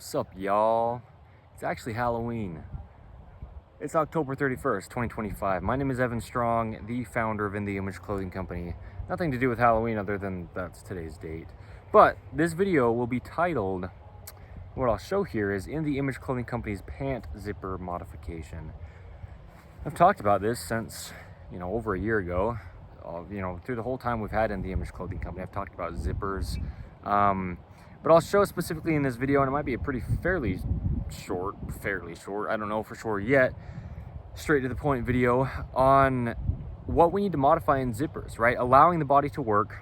What's up, y'all? It's actually Halloween. It's October 31st, 2025. My name is Evan Strong, the founder of In the Image Clothing Company. Nothing to do with Halloween other than that's today's date. But this video will be titled, what I'll show here is In the Image Clothing Company's Pant Zipper Modification. I've talked about this since, over a year ago. Through the whole time we've had In the Image Clothing Company, I've talked about zippers. But I'll show specifically in this video, and it might be a fairly short, I don't know for sure yet, straight to the point video on what we need to modify in zippers, right? Allowing the body to work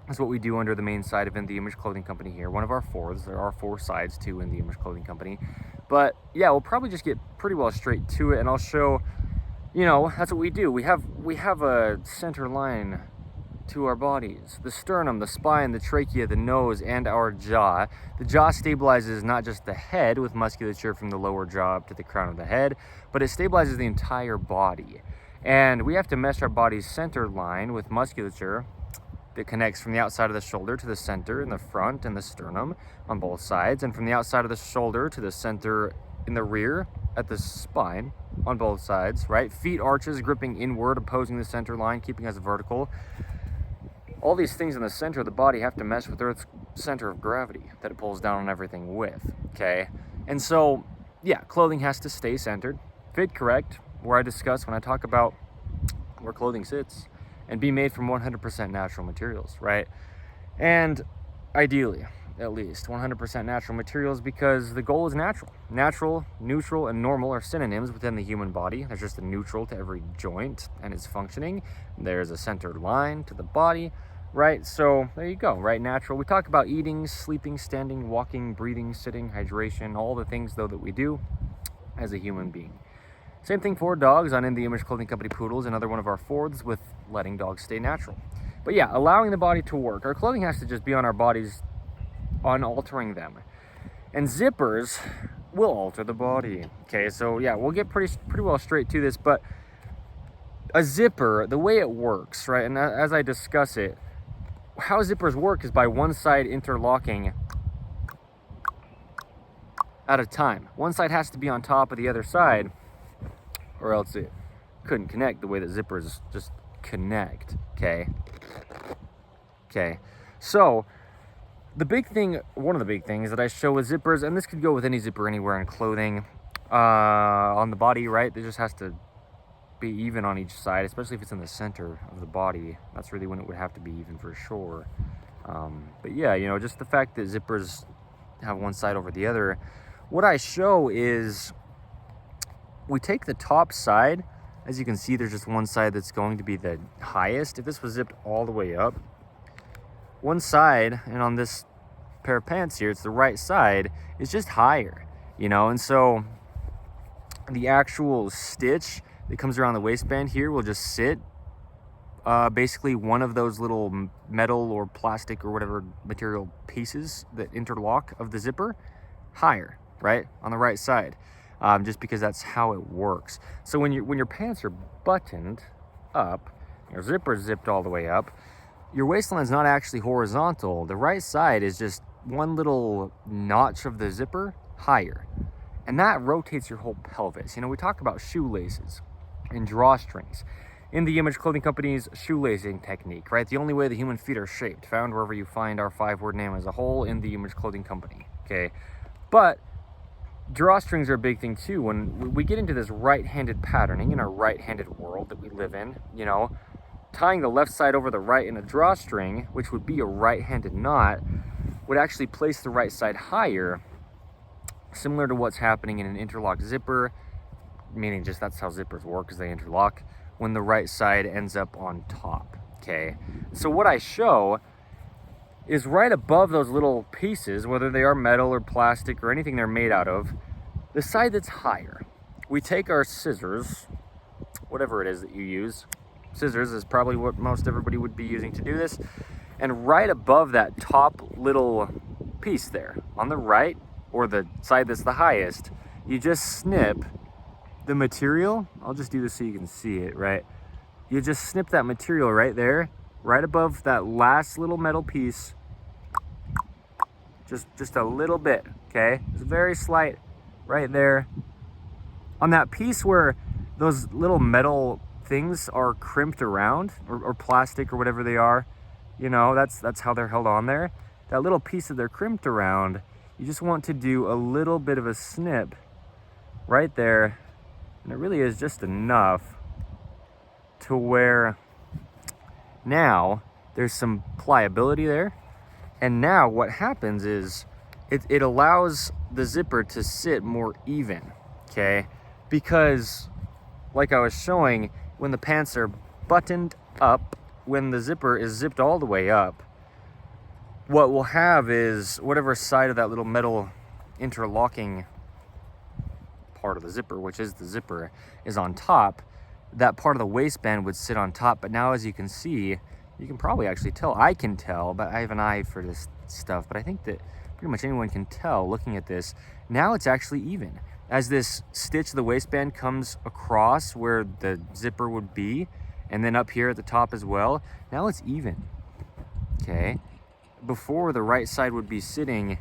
is what we do under the main side of In the Image Clothing Company here. One of our fours. There are 4 sides to In the Image Clothing Company. But yeah, we'll probably just get pretty well straight to it, and I'll show, that's what we do. We have a center line to our bodies: the sternum, the spine, the trachea, the nose, and our jaw. The jaw stabilizes not just the head with musculature from the lower jaw up to the crown of the head, but it stabilizes the entire body. And we have to mesh our body's center line with musculature that connects from the outside of the shoulder to the center in the front and the sternum on both sides, and from the outside of the shoulder to the center in the rear at the spine on both sides, right? Feet arches gripping inward, opposing the center line, keeping us vertical. All these things in the center of the body have to mesh with Earth's center of gravity that it pulls down on everything with, okay? And so, yeah, clothing has to stay centered, fit correct, where I discuss when I talk about where clothing sits, and be made from 100% natural materials, right? And ideally, at least, 100% natural materials, because the goal is natural. Natural, neutral, and normal are synonyms within the human body. There's just a neutral to every joint and its functioning. There's a centered line to the body, right? So there you go, right? Natural. We talk about eating, sleeping, standing, walking, breathing, sitting, hydration, all the things though that we do as a human being. Same thing for dogs on In the Image Clothing Company Poodles, another one of our fourths with letting dogs stay natural. But yeah, allowing the body to work. Our clothing has to just be on our bodies, unaltering them. And zippers will alter the body. Okay, so yeah, we'll get pretty well straight to this, but a zipper, the way it works, right, and as I discuss it, how zippers work is by one side interlocking at a time. One side has to be on top of the other side, or else it couldn't connect the way that zippers just connect, okay? Okay, so one of the big things that I show with zippers, and this could go with any zipper anywhere in clothing, on the body, right? It just has to be even on each side, especially if it's in the center of the body. That's really when it would have to be even for sure. But yeah, just the fact that zippers have one side over the other. What I show is we take the top side. As you can see, there's just one side that's going to be the highest. If this was zipped all the way up, one side, and on this pair of pants here, it's the right side, is just higher, and so the actual stitch that comes around the waistband here will just sit basically one of those little metal or plastic or whatever material pieces that interlock of the zipper higher, right, on the right side, just because that's how it works. So when your pants are buttoned up, your zipper's zipped all the way up, your waistline's not actually horizontal. The right side is just one little notch of the zipper higher. And that rotates your whole pelvis. We talk about shoelaces and drawstrings. In the Image Clothing Company's shoelacing technique, right? The only way the human feet are shaped, found wherever you find our 5-word name as a whole, In the Image Clothing Company, okay? But drawstrings are a big thing too. When we get into this right-handed patterning in our right-handed world that we live in, tying the left side over the right in a drawstring, which would be a right-handed knot, would actually place the right side higher, similar to what's happening in an interlock zipper, meaning just that's how zippers work, as they interlock, when the right side ends up on top, okay? So what I show is right above those little pieces, whether they are metal or plastic or anything they're made out of, the side that's higher. We take our scissors, whatever it is that you use, scissors is probably what most everybody would be using to do this, and right above that top little piece there, on the right, or the side that's the highest, you just snip the material. I'll just do this so you can see it, right? You just snip that material right there, right above that last little metal piece, just a little bit, okay? It's very slight right there. On that piece where those little metal things are crimped around, or plastic or whatever they are, you know, that's how they're held on there. That little piece that they're crimped around, you just want to do a little bit of a snip right there, and it really is just enough to where now there's some pliability there. And now what happens is it allows the zipper to sit more even, okay? Because like I was showing, when the pants are buttoned up, when the zipper is zipped all the way up, what we'll have is whatever side of that little metal interlocking part of the zipper, which is the zipper, is on top, that part of the waistband would sit on top. But now, as you can see, you can probably actually tell, I can tell, but I have an eye for this stuff, but I think that pretty much anyone can tell looking at this. Now it's actually even. As this stitch of the waistband comes across where the zipper would be, and then up here at the top as well, now it's even, okay? Before, the right side would be sitting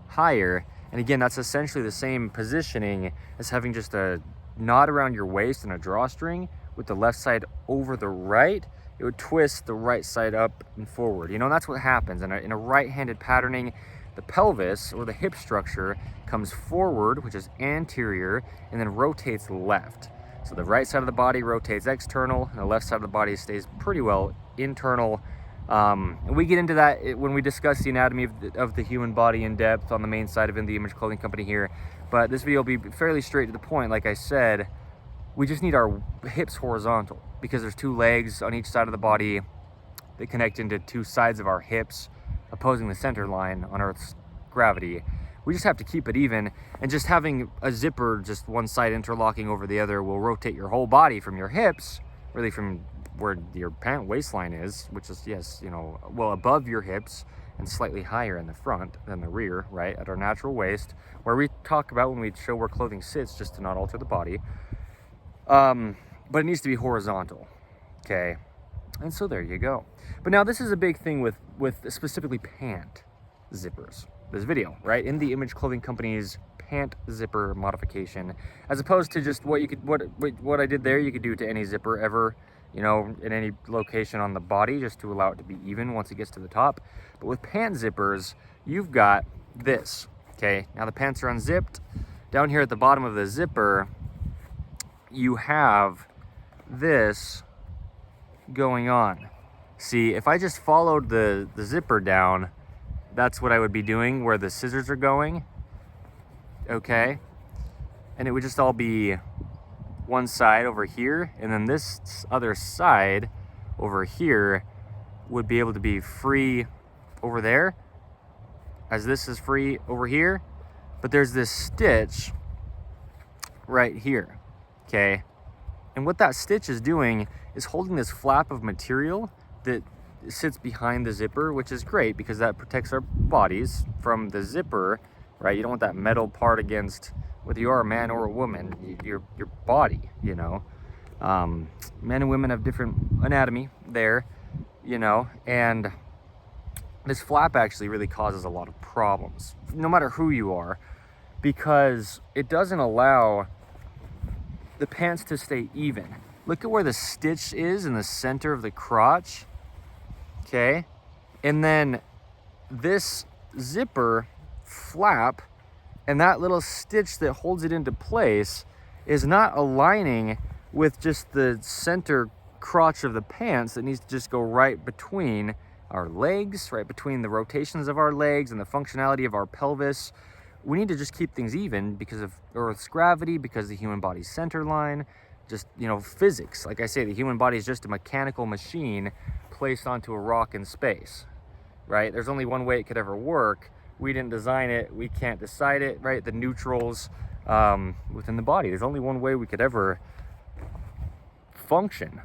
higher, and again, that's essentially the same positioning as having just a knot around your waist and a drawstring with the left side over the right. It would twist the right side up and forward. You know, and that's what happens in a right-handed patterning. The pelvis, or the hip structure, comes forward, which is anterior, and then rotates left. So the right side of the body rotates external, and the left side of the body stays pretty well internal. And we get into that when we discuss the anatomy of the human body in depth on the main side of In The Image Clothing Company here. But this video will be fairly straight to the point. Like I said, we just need our hips horizontal because there's two legs on each side of the body that connect into two sides of our hips, opposing the center line on Earth's gravity. We just have to keep it even, and just having a zipper just one side interlocking over the other will rotate your whole body from your hips, really from where your pant waistline is, which is, yes, you know, well above your hips and slightly higher in the front than the rear, right, at our natural waist, where we talk about when we show where clothing sits, just to not alter the body. But it needs to be horizontal, okay? And so there you go. But now this is a big thing with specifically pant zippers. This video, right? In The Image Clothing Company's pant zipper modification, as opposed to just what I did there, you could do to any zipper ever, you know, in any location on the body, just to allow it to be even once it gets to the top. But with pant zippers, you've got this, okay? Now the pants are unzipped. Down here at the bottom of the zipper, you have this going on. See, if I just followed the zipper down, that's what I would be doing where the scissors are going, okay? And it would just all be one side over here, and then this other side over here would be able to be free over there, as this is free over here. But there's this stitch right here, okay? And what that stitch is doing is holding this flap of material that sits behind the zipper, which is great because that protects our bodies from the zipper, right? You don't want that metal part against, whether you are a man or a woman, your body, you know. Men and women have different anatomy there, you know, and this flap actually really causes a lot of problems, no matter who you are, because it doesn't allow the pants to stay even. Look at where the stitch is in the center of the crotch, okay? And then this zipper flap and that little stitch that holds it into place is not aligning with just the center crotch of the pants that needs to just go right between our legs, right between the rotations of our legs and the functionality of our pelvis. We need to just keep things even because of Earth's gravity, because the human body's center line, just, you know, physics. Like I say, the human body is just a mechanical machine placed onto a rock in space, right? There's only one way it could ever work. We didn't design it. We can't decide it, right? The neutrals within the body. There's only one way we could ever function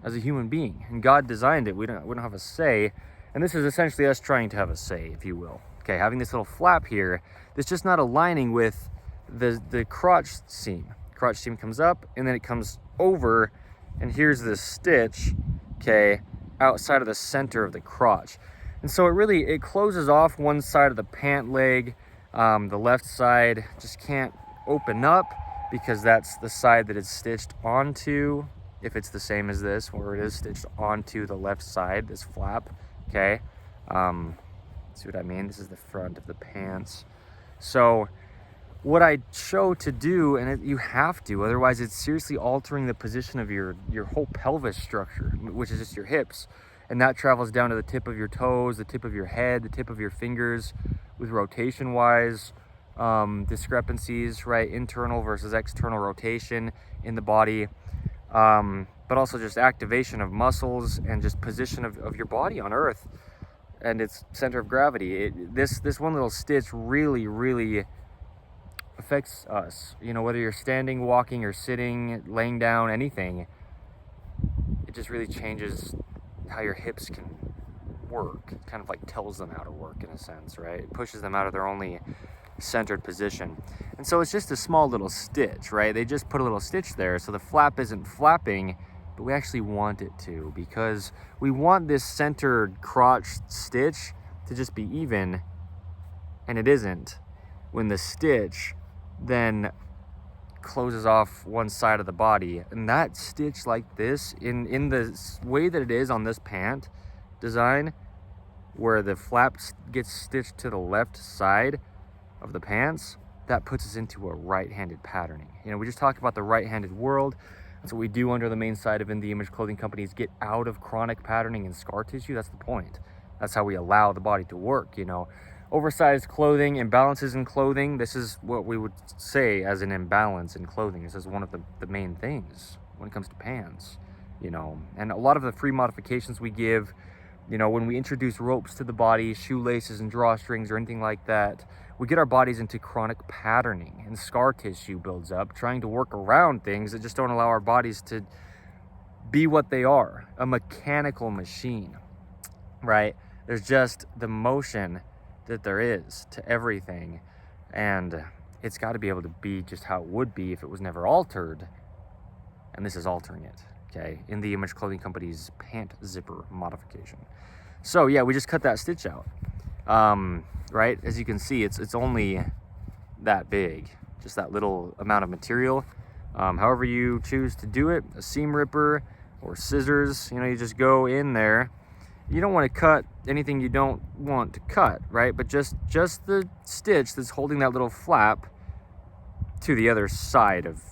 as a human being. And God designed it. We don't have a say. And this is essentially us trying to have a say, if you will. Okay, having this little flap here that's just not aligning with the crotch seam. Crotch seam comes up and then it comes over, and here's this stitch, okay, outside of the center of the crotch. And so it closes off one side of the pant leg. The left side just can't open up because that's the side that it's stitched onto. If it's the same as this, where it is stitched onto the left side, this flap, okay? See what I mean? This is the front of the pants. So what I show to do, and you have to, otherwise it's seriously altering the position of your whole pelvis structure, which is just your hips. And that travels down to the tip of your toes, the tip of your head, the tip of your fingers, with rotation-wise discrepancies, right? Internal versus external rotation in the body. But also just activation of muscles and just position of your body on Earth and its center of gravity. This one little stitch really affects us. You know, whether you're standing, walking, or sitting, laying down, anything, it just really changes how your hips can work. It kind of like tells them how to work in a sense, right? It pushes them out of their only centered position. And so it's just a small little stitch, right? They just put a little stitch there so the flap isn't flapping, but we actually want it to, because we want this centered crotch stitch to just be even, and it isn't when the stitch then closes off one side of the body. And that stitch like this, in the way that it is on this pant design, where the flap gets stitched to the left side of the pants, that puts us into a right-handed patterning. You know, we just talked about the right-handed world. That's what we do under the main side of In The Image Clothing Company, is get out of chronic patterning and scar tissue. That's the point. That's how we allow the body to work, you know. Oversized clothing, imbalances in clothing, this is what we would say as an imbalance in clothing. This is one of the main things when it comes to pants, you know. And a lot of the free modifications we give, you know, when we introduce ropes to the body, shoelaces and drawstrings or anything like that, we get our bodies into chronic patterning and scar tissue builds up, trying to work around things that just don't allow our bodies to be what they are, a mechanical machine, right? There's just the motion that there is to everything, and it's got to be able to be just how it would be if it was never altered, and this is altering it, okay? In The Image Clothing Company's pant zipper modification. So yeah, we just cut that stitch out, right? As you can see, it's only that big, just that little amount of material. However you choose to do it, a seam ripper or scissors, you know, you just go in there. You don't want to cut anything you don't want to cut, right? But just the stitch that's holding that little flap to the other side of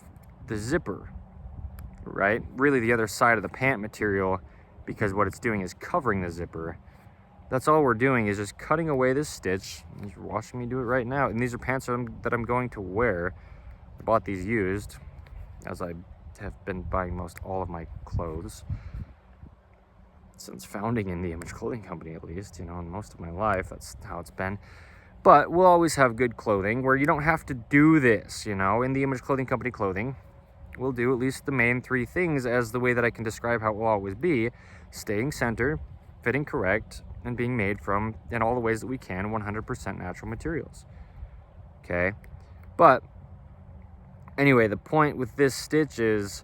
the zipper, right? Really the other side of the pant material, because what it's doing is covering the zipper. That's all we're doing, is just cutting away this stitch. You're watching me do it right now. And these are pants that I'm going to wear. I bought these used, as I have been buying most all of my clothes since founding In The Image Clothing Company, at least, you know, in most of my life, that's how it's been. But we'll always have good clothing where you don't have to do this, you know. In The Image Clothing Company clothing, we'll do at least the main three things as the way that I can describe how it will always be: staying centered, fitting correct, and being made from, in all the ways that we can, 100% natural materials, okay? But anyway, the point with this stitch is,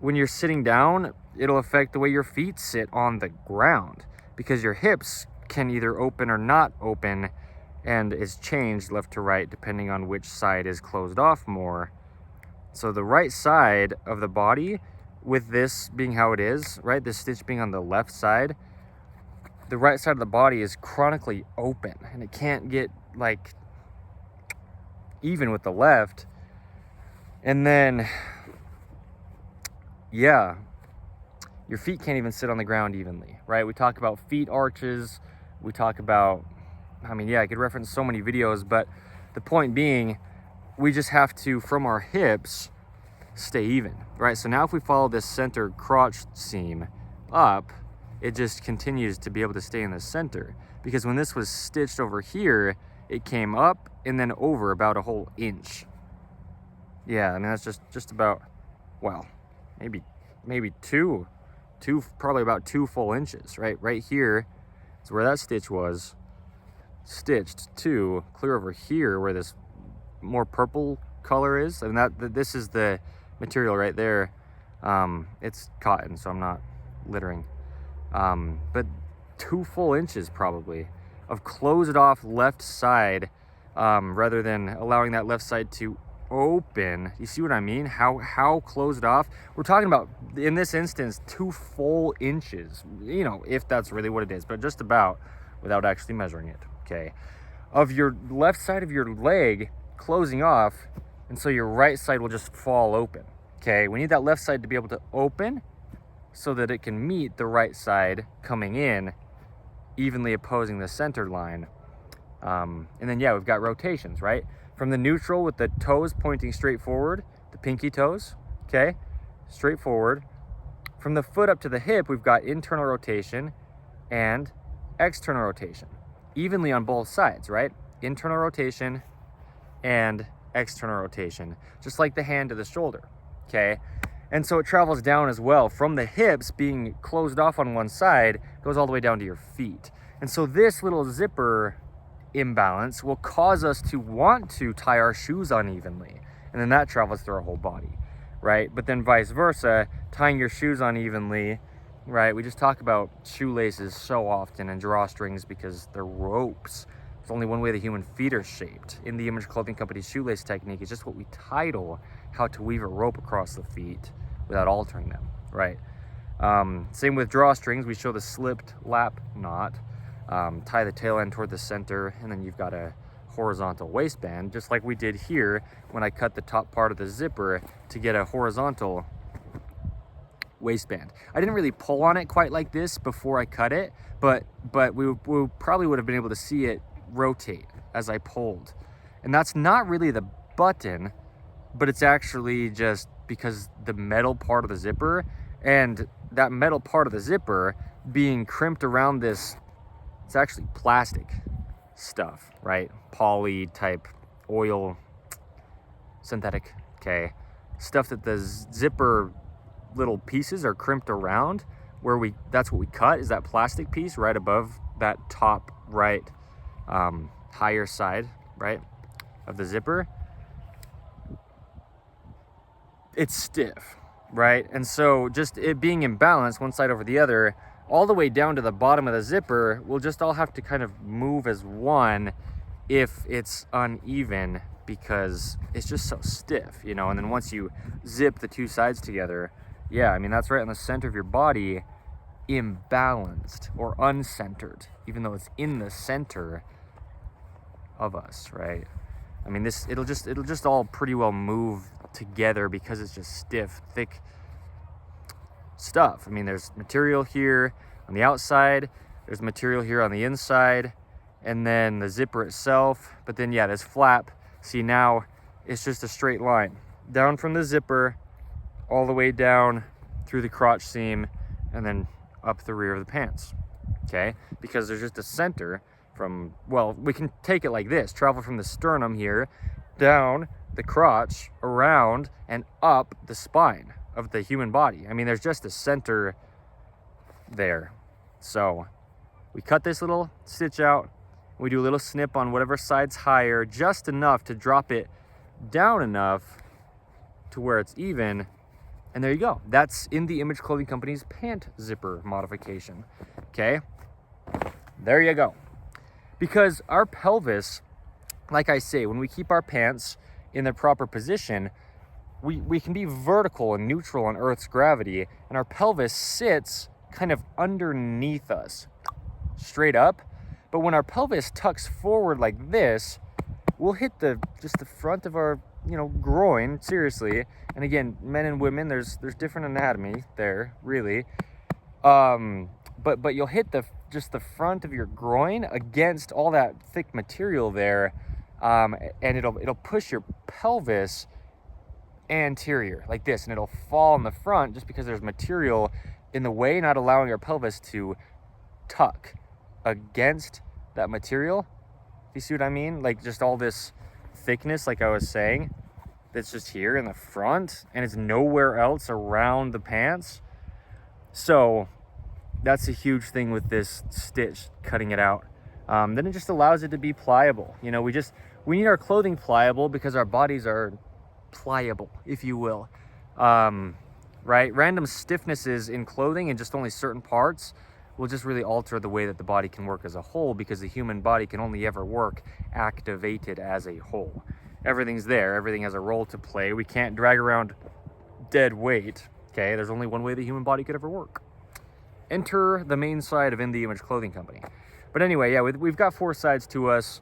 when you're sitting down, it'll affect the way your feet sit on the ground, because your hips can either open or not open, and is changed left to right depending on which side is closed off more. So the right side of the body, with this being how it is, right, this stitch being on the left side, the right side of the body is chronically open, and it can't get like even with the left. And then yeah, your feet can't even sit on the ground evenly, right? We talk about feet arches, we talk about, I mean, yeah, I could reference so many videos, but the point being, we just have to, from our hips, stay even, right? So now if we follow this center crotch seam up, it just continues to be able to stay in the center, because when this was stitched over here, it came up and then over about a whole inch. Yeah, I mean, that's just about, well, maybe two, probably about 2 full inches, right? Right here is where that stitch was stitched to, clear over here where this more purple color is. I mean, this is the material right there. It's cotton, so I'm not littering. But 2 full inches probably of closed off left side, rather than allowing that left side to open. You see what I mean? How closed off? We're talking about, in this instance, 2 full inches, you know, if that's really what it is, but just about, without actually measuring it, okay, of your left side of your leg closing off, and so your right side will just fall open. Okay, we need that left side to be able to open so that it can meet the right side coming in, evenly opposing the center line. And then, yeah, we've got rotations, right? From the neutral with the toes pointing straight forward, the pinky toes, okay, straight forward. From the foot up to the hip, we've got internal rotation and external rotation, evenly on both sides, right? Internal rotation and external rotation, just like the hand to the shoulder, okay? And so it travels down as well from the hips being closed off on one side, goes all the way down to your feet. And so this little zipper imbalance will cause us to want to tie our shoes unevenly, and then that travels through our whole body, right? But then vice versa, tying your shoes unevenly, right? We just talk about shoelaces so often and drawstrings because they're ropes. There's only one way the human feet are shaped. In the Image Clothing Company's shoelace technique is just what we title how to weave a rope across the feet without altering them, right? Same with drawstrings. We show the slipped lap knot. Tie the tail end toward the center, and then you've got a horizontal waistband, just like we did here when I cut the top part of the zipper to get a horizontal waistband. I didn't really pull on it quite like this before I cut it, but we probably would have been able to see it rotate as I pulled. And that's not really the button, but it's actually just because the metal part of the zipper, and that metal part of the zipper being crimped around this, it's actually plastic stuff, right? Poly type oil, synthetic, okay? Stuff that the zipper little pieces are crimped around, where that's what we cut, is that plastic piece right above that top right higher side, right, of the zipper. It's stiff, right? And so just it being imbalanced one side over the other, all the way down to the bottom of the zipper, we'll just all have to kind of move as one if it's uneven, because it's just so stiff, you know. And then once you zip the 2 sides together, yeah, I mean, that's right in the center of your body, imbalanced or uncentered, even though it's in the center of us, right? I mean, it'll just all pretty well move together because it's just stiff, thick stuff. I mean, there's material here on the outside, there's material here on the inside, and then the zipper itself. But then, yeah, this flap, see, now it's just a straight line down from the zipper all the way down through the crotch seam and then up the rear of the pants, okay? Because there's just a center from, well, we can take it like this, travel from the sternum here down the crotch, around and up the spine of the human body. I mean, there's just a center there. So we cut this little stitch out, we do a little snip on whatever side's higher, just enough to drop it down enough to where it's even, and there you go. That's in the Image Clothing Company's pant zipper modification, okay? There you go. Because our pelvis, like I say, when we keep our pants in the proper position, we can be vertical and neutral on Earth's gravity, and our pelvis sits kind of underneath us, straight up. But when our pelvis tucks forward like this, we'll hit just the front of our, you know, groin, seriously. And again, men and women, there's different anatomy there, really. But you'll hit just the front of your groin against all that thick material there, and it'll push your pelvis anterior like this, and it'll fall in the front just because there's material in the way, not allowing our pelvis to tuck against that material. You see what I mean? Like, just all this thickness, like I was saying, that's just here in the front, and it's nowhere else around the pants. So that's a huge thing with this stitch, cutting it out. Then it just allows it to be pliable. You know, we need our clothing pliable because our bodies are pliable, if you will. Right? Random stiffnesses in clothing and just only certain parts will just really alter the way that the body can work as a whole, because the human body can only ever work activated as a whole. Everything's there. Everything has a role to play. We can't drag around dead weight. Okay, there's only one way the human body could ever work. Enter the main side of In the Image Clothing Company. But anyway, yeah, we've got 4 sides to us.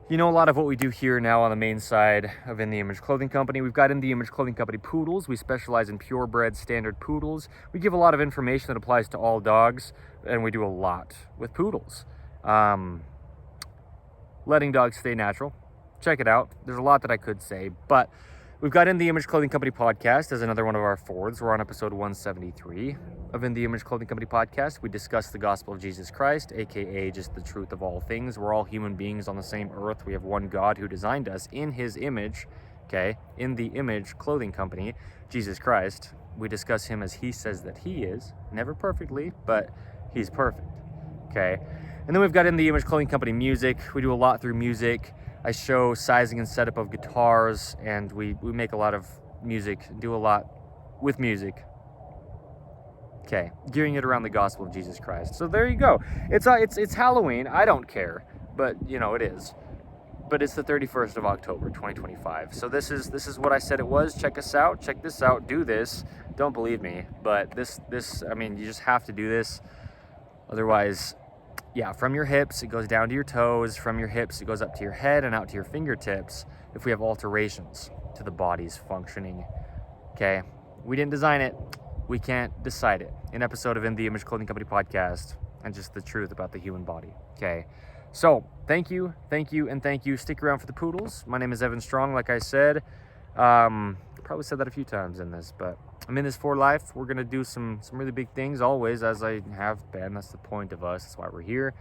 You know a lot of what we do here now on the main side of In the Image Clothing Company. We've got In the Image Clothing Company Poodles. We specialize in purebred standard poodles. We give a lot of information that applies to all dogs, and we do a lot with poodles. Letting dogs stay natural. Check it out. There's a lot that I could say, but we've got In the Image Clothing Company podcast as another one of our forwards. We're on episode 173 of In the Image Clothing Company podcast. We discuss the gospel of Jesus Christ, aka just the truth of all things. We're all human beings on the same earth. We have one God who designed us in his image, okay? In the Image Clothing Company, Jesus Christ. We discuss him as he says that he is. Never perfectly, but he's perfect, okay? And then we've got In the Image Clothing Company music. We do a lot through music. I show sizing and setup of guitars, and we make a lot of music, do a lot with music. Okay, gearing it around the gospel of Jesus Christ. So there you go. It's Halloween. I don't care, but you know it is. But it's the 31st of October, 2025. So this is what I said it was. Check us out. Check this out. Do this. Don't believe me, but this I mean, you just have to do this. Otherwise, yeah, from your hips, it goes down to your toes. From your hips, it goes up to your head and out to your fingertips if we have alterations to the body's functioning. Okay? We didn't design it. We can't decide it. An episode of In the Image Clothing Company podcast, and just the truth about the human body. Okay? So, thank you, and thank you. Stick around for the poodles. My name is Evan Strong, like I said. Probably said that a few times in this, but I'm in this for life. We're going to do some really big things always, as I have been. That's the point of us. That's why we're here.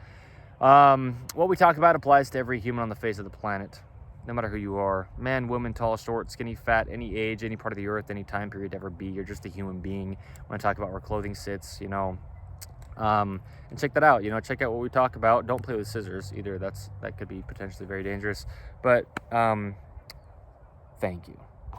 What we talk about applies to every human on the face of the planet, no matter who you are. Man, woman, tall, short, skinny, fat, any age, any part of the earth, any time period ever be. You're just a human being. When I talk about where clothing sits, you know. And check that out. You know, check out what we talk about. Don't play with scissors either. That could be potentially very dangerous. But thank you.